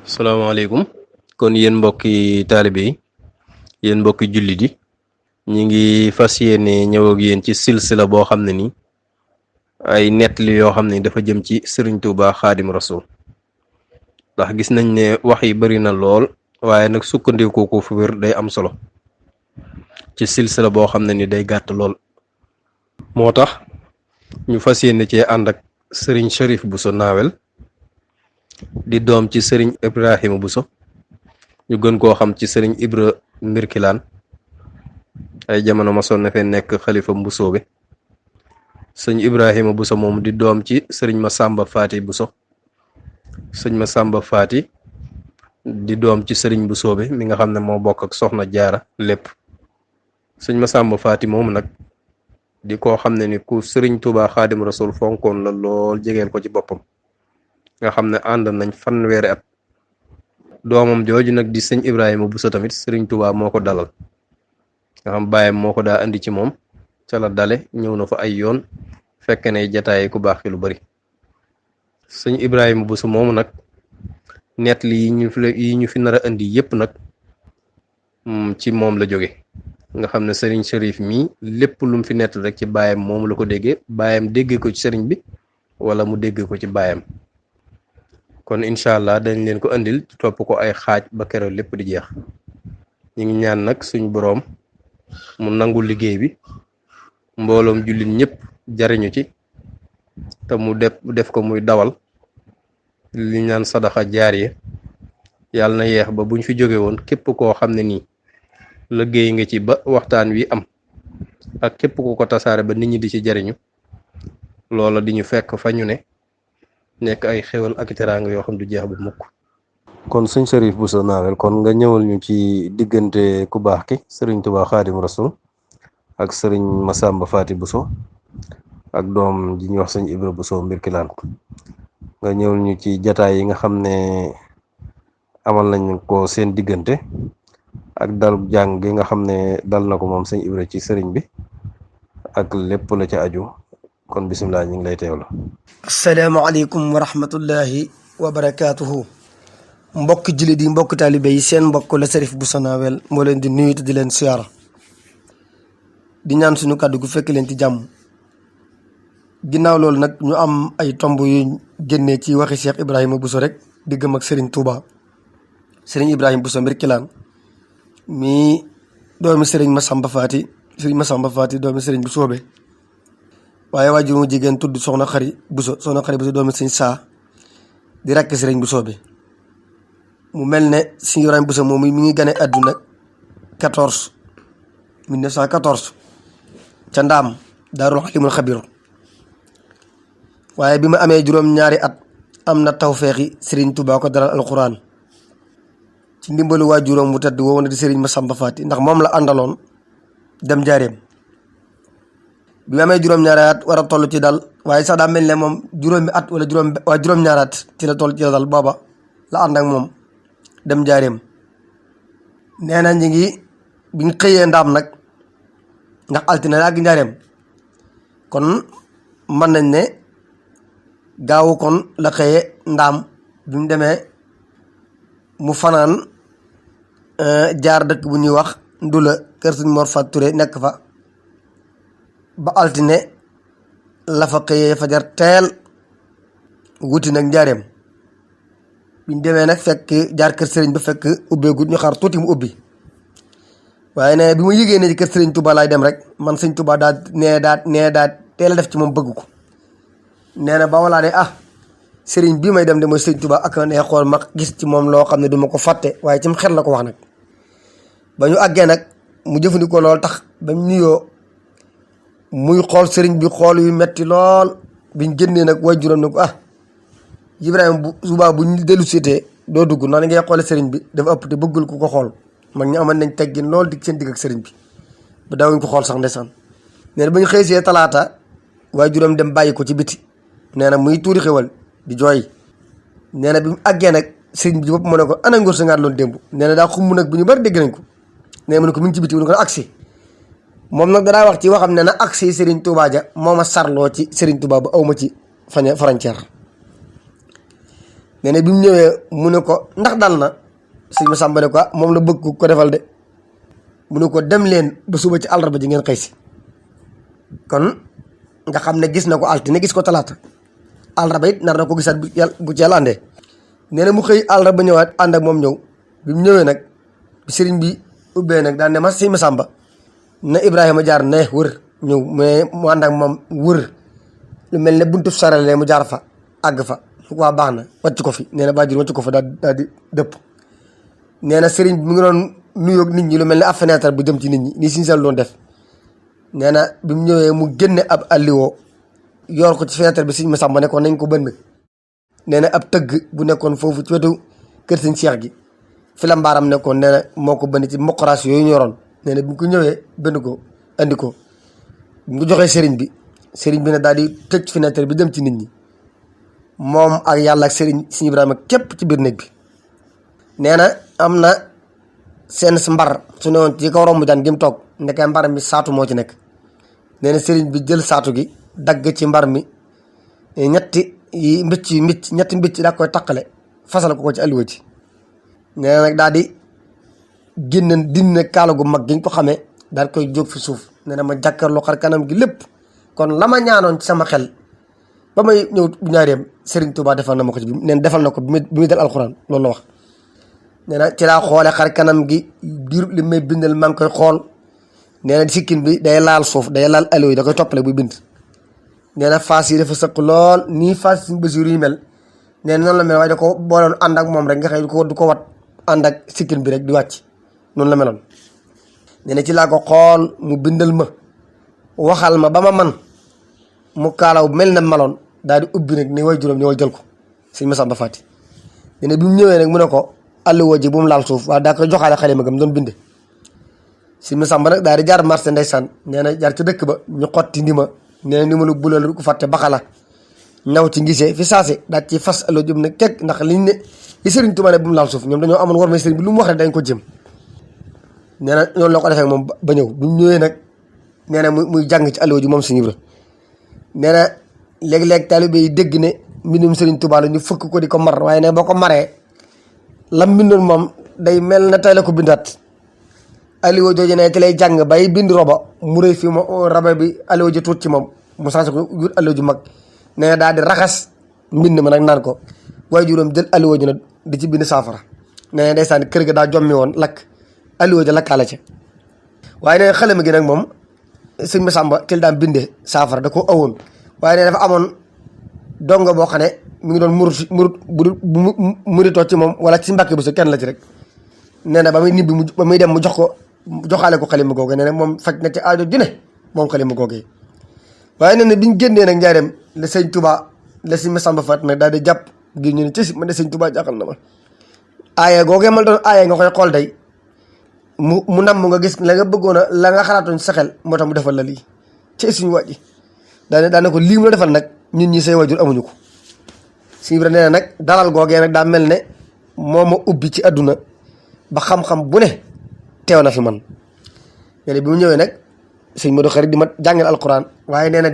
salaamaaleykum kon yéen mbokki taalibe yi yéen mbokki jullit yi ñi ngi fas yéene ñëw ak yéen ci silsila boo xam ne ni ay nettali yoo xam ne dafa jëm ci Sëriñ Tuuba Xaadim Rasuul ndax gis nañ ne wax yi bari na lool waaye nag sukkandiku ko fu wér day am solo ci silsila boo xam ne ni day gàtt lool moo tax ñu fas yéene cee ànd ak Sëriñ Cherif Bousso Nawel di doom ci Sëriñ Ibrahima Bousso ñu gën koo xam ci Sëriñ Ibra Mbirkilaan ay jamono masoon na fee nekk xalifa Mbusoobe sëñ Ibrahima Bousso moom di doom ci Sëriñ Masamba Faati Bousso sëñ Masamba Faati di doom ci Sëriñ Mbusoobe mi nga xam ne moo bokk ak Soxna Jaara lépp sëñ Masamba Faati moom nag di koo xam ne ni ku Sëriñ Tuubaa Xaadim Rasuul fonkoon la lool jegeel ko ci boppam nga xam ne ànd nañ fanweeri at doomam jooju nag di sëñ Ibrahima Bousso tamit Sëriñ Tuubaa moo ko dalal nga xam bàyyam moo ko daa andi ci moom ca la dale ñëw na fa ay yoon fekk ne jataay ku baax ki lu bari sëñ Ibrahima Bousso moomu nag nett li yi ñu fi nar a indi yépp nag ci moom la jóge nga xam ne Sëriñ Cherif mii lépp lu mu fi nett rek ci baayam moomu la ko déggee baayam déggee ko ci sëriñ bi wala mu déggee ko ci baayam kon incha allah dañ leen ko andil topp ko ay xaaj ba keroog lépp di jeex ñu ngi ñaan nag suñ boroom mu nangu liggéey bi mbooloom jullit ñëpp jariñu ci te mu def ko muy dawal li ñaan sadaxa jaariya yàlla na yeex ba buñ fi jóge woon képp koo xam ne nii liggéey nga ci ba waxtaan wi am ak képp ku ko tasaare ba nit ñi di ci jariñu loola di ñu fekk fa ñu ne nekk ay xéwal ak teraanga yoo xam du jeex bu mukk kon sëñ Cherif Bousso Nawel kon nga ñëwal ñu ci diggante ku baax ki Sëriñ Tuubaa Xaadim Rasuul ak Sëriñ Masamba Faati Bousso ak doom ji ñuy wax sëñ Ibra Bousso Mbirkilaan nga ñëwal ñu ci jataay yi nga xam ne amal nañ ko seen diggante ak dalub jàng gi nga xam ne dal na ko moom sëñ Ibra ci sëriñ bi ak lépp la ca aju kon bisimilah ñu ngi lay teewlu. asalaamaaleykum wa rahmatullahi wa barakaatuhu. mbokk jullit yi mbokk taalibe yi seen mbokk la Cherif Bousso Nawel moo leen di nuyu te di leen siyaara di ñaan suñu kàddu gu fekk leen ci jàmm. ginnaaw loolu nag ñu am ay tomb yu génnee ci waxi Cheikh Ibrahima Bousso rek diggam ak Serigne Touba Serigne Ibrahima Bousso Mbirkilaan mi doomi Serigne Masamba Faati doomi Serigne Mbusoobe waaye waajur mu jigéen tudd Soxna Xari Bousso doomi Serigne Saa di rakk Serigne Mbusoobe mu mel ne Serigne Ibrahima Bousso moom mi ngi gane àdduna 1914 ca Ndaam Daarul Xalimul Xabiir waaye bi mu amee juróom-ñaari at am na tawfeexi Serigne Touba ko dalal alquran ci ndimbalu waajuram bu tedd woowu na di Serigne Masamba Faati ndax moom la àndaloon dem jaareem bi mu amee juróom-ñaari at war a toll ci dal waaye sax daa mel ne moom juróomi at wala juróom-ñaari at ci la toll ci dal booba la ànd ak moom dem jaareem nee na ñi ngi bi ñu xëyee Ndaam nag ndax altine la ak njaareem kon mën nañ ne gaawu kon la xëyee Ndaam bi mu demee mu fanaan jaar dëkk bu ñuy wax Ndula kër suñ Mor Fat Touré nekk fa ba altine la fa xëyee fajar teel wuti nag njaareem biñ demee nag fekk jaar kër sëriñ ba fekk ubbeegut ñu xaar tuuti mu ubbi waaye ne bi mu yëgee ne ci kër sëriñ Touba laay dem rek man sëñ Touba daa teel a def ci moom bëgg ko nee na ba walaa ne sëriñ bii may dem de mooy sëriñ Touba ak ne xool ma gis ci moom loo xam ne duma ko fàtte waaye ci mu xel la ko wax nag ba ñu àggee nag mu jëfandikoo loolu tax ba mu nuyoo muy xool sëriñ bi xool yu metti lool biñ génnee nag waajuram ne ko Ibrahima bu subaa bu ñu dellu seetee doo dugg noonu ngay xoole sëriñ bi dafa ëpp te bëggul ku ko xool mag ñu amoon nañ teggin lool di seen digg ak sëriñ bi ba daawuñ ko xool sax ndeysaan nee na ba ñu xëy see talaata waajuram dem bàyyi ko ci biti nee na muy tuuri xewal di jooy nee na bi mu àggee nag sëriñ bi bopp mu ne ko ana ngóor sa ngaat loolu démb nee na daa xumm nag bu ñu bari dégg nañ ko nee mu ne ko mi ngi ci biti mu ne ko agsi moom nag danaa wax ci waxam ne na agsi Serigne Touba ja moo ma sarloo ci Serigne Touba ba aw ma ci frontière nee na bi mu ñëwee mu ne ko ndax dal na sëñ Masamba ne ko moom la bëgg ko defal de mu ne ko dem leen ba suba ci àllarba ji ngeen xëy si. kon nga xam ne gis na ko altine gis ko talaata àllarba it nar na ko gisaat bu ci yàlla àndee. nee na mu xëy àllarba ñëwaat ànd ak moom ñëw bi mu ñëwee nag bi sëriñ bi ubbee nag daan ne ma sëñ Masamba na Ibrahima jaar ne wër ñëw mais mu ànd ak moom wër lu mel ne buntu sarale mu jaar fa àgg fa waa baax na wàcc ko fi nee na bàjjur wàcc ko fa daal di dëpp. nee na sëriñ bi mu ngi doon nuyoog nit ñi lu mel ne ab fenêtre bu jëm ci nit ñi nii siñ sel doon def. nee na bi mu ñëwee mu génne ab alliwoo yor ko ci fenêtre bi sëñ Masamba ne ko nañ ko bënn. nee na ab tëgg bu nekkoon foofu ci wetu kër sëñ Cheikh gi fi la mbaaram nekkoon nee na moo ko bënn ci mokaraas yooyu ñu yoroon. nee na bi mu ko ñëwee bënn ko andi ko bi mu ko joxee sëriñ bi ne daal di tëj fenêtre bi dem ci nit ñi moom ak yàlla ak sëriñ Ibrahima képp ci biir néeg bi. nee na am na seen mbar su ne woon ci kaw romb jaan gi mu toog nekkee mbar mi saatu moo ci nekk. nee na sëriñ bi jël saatu gi dagg ci mbar mi ñetti mbicc daa koy taqale fasal ko ci alluwa ci. nee na nag daal di dindi kaala gu mag gi ñu ko xamee daal koy jóg fi suuf. nee na ma jàkkaarloo xar kanam gi lépp kon la ma ñaanoon ci sama xel ba may ñëw bu ñaareem Serigne Touba defal na ma ko ci nee na defal na ko bi muy dal alxuraan loolu la wax. nee na ci laa xoolee xar kanam gi diir li may bindal maa ngi koy xool. nee na sikkin bi day laal suuf day laal allo yi da koy toppale buy bind. nee na faas yi dafa sëq lool nii faas yi basiir yi mel. nee na noonu la mel waaye da ko booloon ànd ak moom rek nga xëy du ko wat ànd ak sikkin bi rek di wàcc noonu la meloon. nee na ci laa ko xool mu bindal ma waxal ma ba ma man mu kaalaw mel na maloon daal di ubbi nag ni way juróom ni way jël ko sëñ Masamba Faty. nee na bi mu ñëwee nag mu ne ko alluwa ji bu mu laal suuf waaye daa koy joxaale xale ma gam doon binde. sëñ Masamba nag daal di jaar marché ndeysaan nee na jaar ci dëkk ba ñu xotti ndima nee na ndimalu bulal ku fàtte baxala ñaw ci ngisee fi saase daal ci fas alluwa ji nag teg ndax liñ ne li Serigne Touba ne bu mu laal suuf ñoom dañoo amoon war may sëriñ bi lu mu wax rek dañ ko jëm. nee na noonu la ko defee moom ba ñëw bu ñu ñëwee nag nee na muy jàng ci alluwa ji moom sëñ Ibra. nee na léeg-léeg taalibe yi dégg ne mbindum Serigne Touba la ñu fëkk ko di ko mar waaye ne boo ko maree lam bindoon moom day mel na tey la ko bindaat. alluwa jooju ne te lay jàng bay bind roba mu rëy fii mo raba bi alluwa ji tuut ci moom mu changé ko jur alluwa ju mag. nee na daal di raxas mbind ma nag naan ko waaye juróom jël alluwa ji nag di ci bind saafara. nee na ndeysaan kër ga daa jommi woon lakk alluwa ji lakkaale ca. waaye nee na xalima gi nag moom sëñ Masamba tel daan bindee saafara da ko awoon waaye nee dafa amoon dongo boo xam ne mi ngi doon bu muritoo ci moom wala ci Mbàkke bu sa kenn la ci rek. nee na ba muy nibbi ba muy dem mu joxaale ko xalima googu nee na moom faj na ci aajo ju ne moom xalima googu. waaye nee na biñ génnee nag njaareem la sëñ Touba la sëñ Masamba Faty nag daal di jàpp ngir ñu ne ci si man de sëñ Touba jaaxal na ma. aaye googee ma doon aaye nga koy xool day mu nam nga gis la nga bëggoon a la nga xalaatoon sa xel moo tax mu defal la lii ci suñu waaj yi daane ko lii mu la defal nag ñun ñi say waajur amuñu ko. suñu bi nee na nag dalal googee nag daa mel ne moo ma ubbi ci àdduna ba xam-xam bu ne teew na fi man. nee na bi mu ñëwee nag sëñ Modou Khari di ma jàngal alquran waaye nee na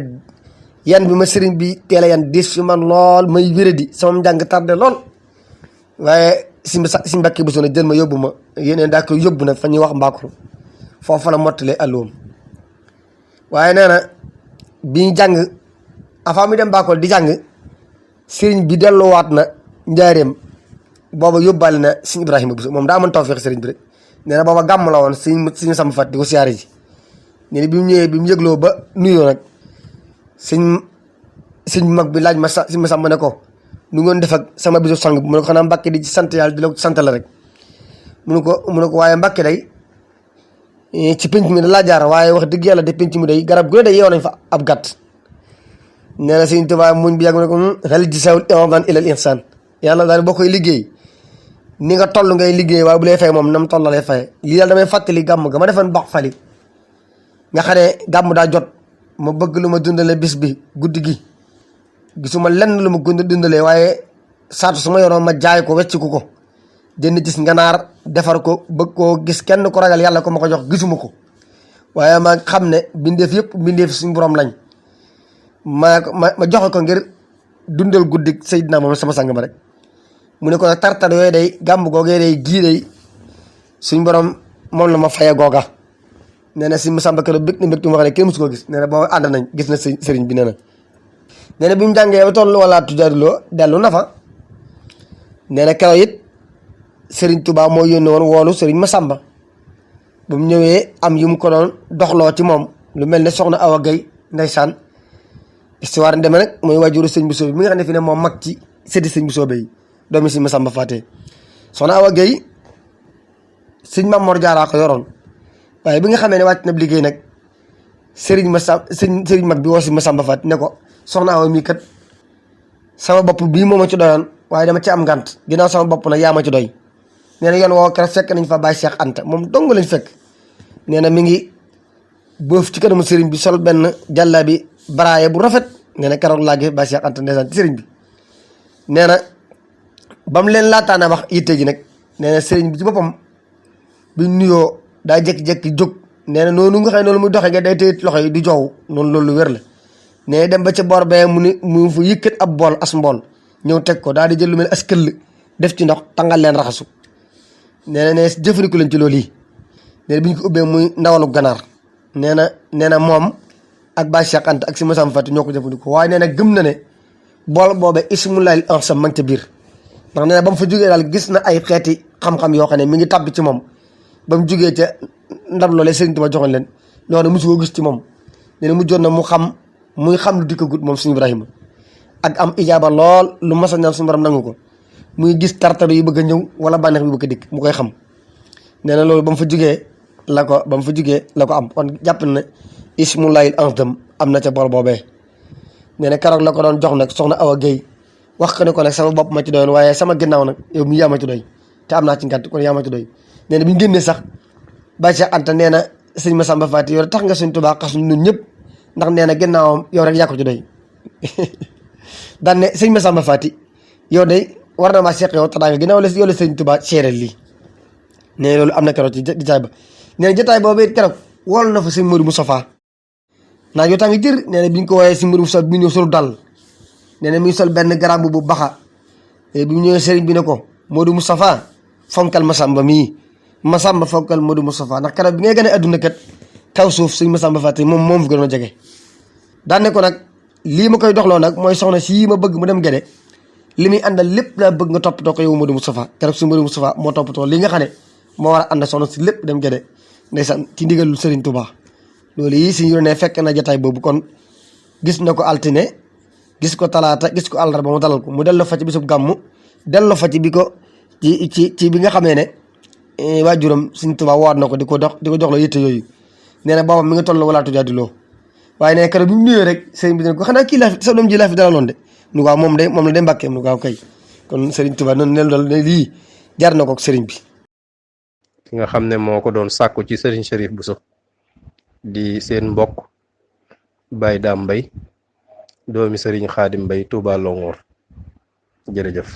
yan bi ma sëriñ bi teel a yan diis fi man lool may wéradi sama njàng tardé lool waaye si Mbàkke bu ne jël ma yóbbu ma yéneen daa koy yóbbu nag fa ñuy wax Mbakol foofu la mottalee alluwam. waaye nee na bi ñu jàng avant mi dem Mbakol di jàng sëriñ bi delluwaat na njaareem booba yóbbaale na sëñ Ibrahima Bousso moom daa amoon tawfeex sëriñ bi rek. nee na booba gàmm la woon sëñ Masamba Faty di ko siyaare ji. nee na bi mu ñëwee bi mu yëgloo ba nuyoo nag sëñ mag bi laaj ma sëñ Masamba ne ko nu ngoon def ak sama bisu sang bi mu ne ko xanaa Mbàkke di ci sant yàlla di la sant la rek. mu ne ko waaye Mbàkke day ci penc mi da laa jaar waaye wax dëgg yàlla de penc mi day garab gu ne day yeew nañ fa ab gàtt. nee na sëñ Tuubaa muñ bi yàgg mu ne ko hal jazaa'ul ihsaan illal ihsaan yàlla daal boo koy liggéey ni nga toll ngay liggéey waaye bu lay fay moom nam toll lay fay. lii daal damay fàttali gàmm ga ma defoon bax fali nga xam ne gàmm daa jot ma bëgg lu ma dundale bis bi guddi gi gisuma lenn lu ma dundalee waaye saatu su ma yoroon ma jaay ko wecciku ko jënd gis nganaar defar ko bëgg koo gis kenn ko ragal yàlla ko ma ko jox gisuma ko waaye ma xam ne bindeef yëpp bindeef suñu borom lañ ma joxe ko ngir dundal guddi Seydina moom sama sang ma rek. mu ne ko nag tartar yooyu day gàmm googee day gii day suñ borom moom la ma faye googa nee na si Masamba keroog bëgg na mbégte mu wax ne kenn musu ko gis nee na boo ànd nañ gis na sëriñ bi nee na bi mu jàngee ba toll wala tujaadiloo dellu na fa nee na keroog it sëriñ Touba moo yónni woon woolu sëriñ Masamba ba mu ñëwee am yu mu ko doon doxloo ci moom lu mel ne soxna Awa Gueye ndeysaan histoire demee nag mooy waajuru sëñ Bousso bi mi nga xam ne fi ne moom mag ci sëti sëñ Bousso yi doomi si Masamba Faté soxna Awa Gueye sëñ Mamor Diarra ko yoroon waaye bi nga xamee ne wàcc na liggéey nag sëriñ mag bi woo si Masamba Faté ne ko soxna Awa mii kat sama bopp bii moo ma ci doyoon waaye dama ci am ngànt ginnaaw sama bopp nag yaa ma ci doy nee na yoon woo keroog fekk nañ fa Baye Cheikh Anta moom dong lañ fekk nee na mi ngi boof ci kanamu sëriñ bi sol benn jàlla bi baraaye bu rafet nee na keroog laa gis Baye Cheikh Anta ndeysaan ci sëriñ bi nee na ba mu leen laataana wax yitte ji nag nee na sëriñ bi ci boppam bi nuyoo daa jékki-jékki jóg nee na noonu nga xam ne noonu muy doxee nga day téye loxo yi di joow noonu loolu lu wér la nee na dem ba ca boor bee mu fa yëkkat ab bool as mbool ñëw teg ko daal di jël lu mel as këll def ci ndox tàngal leen raxasu nee na ne jëfandiku leen ci loolu yi nee na bi ñu ko ubbee muy ndawalu ganaar nee na moom ak Baye Cheikh Anta ak si Masamba Faty ñoo ko jëfandiku waaye nee na gëm na ne bool boobee ismullaahil ansam ma ngi ca biir ndax nee na ba mu fa jógee daal gis na ay xeeti xam-xam yoo xam ne mi ngi tàbbi ci moom ba mu jógee ca ndab loolee Sëriñ Tuubaa joxoon leen loolu mosu koo gis ci moom nee na mu jot na muy xam lu di ko gut moom suñu Ibrahima ak am ijaaba lool lu mas a ñaan suñu borom nangu ko muy gis tartar yu bëgg a ñëw wala bànneex bi bëgg a dikk mu koy xam nee na loolu ba mu fa jógee la ko am kon jàpp na ismullaahil ansam am na ca bool boobee nee na keroog la ko doon jox nag soxna Awa Gueye wax ko ne ko nag sama bopp ma ci doyoon waaye sama ginnaaw nag yow mi yaa ma ci doy te am naa ci ngànt kon yaa ma ci doy nee na bi ñu génnee sax Baye Cheikh Anta nee na sëñ Masamba Faty yow tax nga suñ Tuubaa xas ñun ñëpp ndax nee na ginnaawam yow rek yaa ko ci doy daan ne sëñ Masamba Faty yow day war na maa seq yow tax nga ginnaaw yow la sëñ Tuubaa seereel lii nee na loolu am na keroog ci jotaay ba nee na jotaay boobu it keroog wool na fa sëñ Modou Moustapha naa yow tàngi jër nee na bi ñu ko wooyee sëñ Modou Moustapha bi ñu ñëw solu dal nee na mi ngi sol benn garam bu baxa bi mu ñëwee sëriñ bi ne ko Modou Moustapha fonkal Masamba mii Masamba fonkal Modou Moustapha ndax keroog bi ngay gën a adduna kat kaw suuf sëñ Masamba Faty moom fi gënoon a jege daan ne ko nag lii ma koy doxloo nag mooy soxna sii ma bëgg mu dem gede li muy àndal lépp laa bëgg nga toppatoo ko yow Modou Moustapha keroog su Modou Moustapha moo toppatoo li nga xam ne moo war a ànd soxna si lépp dem gede ndeysaan ci ndigalul Serigne Touba loolu yi si ñu ne fekk na jotaay boobu kon gis na ko altine gis ko talaata gis ko àllarba mu dalal ko mu delloo fa ci bisub gàmmu delloo fa ci bi ko ci bi nga xamee ne waajuram Serigne Touba waat na ko di ko jox la yitte yooyu nee na booba mi nga toll wala tujaadiloo waaye nee keroog bi mu nuyoo rek sëriñ bi ne ko xanaa kii laa fi sa doom ji laa fi dalaloon de nu waaw moom la de mbàkkee nu waaw kay kon Serigne Touba noonu neen dool ne lii jar na ko ak sëriñ bi ki nga xam ne moo ko doon sàkku ci Serigne Cherif Bousso di seen mbokk Baye Dame Mbaye doomi Serigne Khadim Mbaye Touba Longhor jërëjëf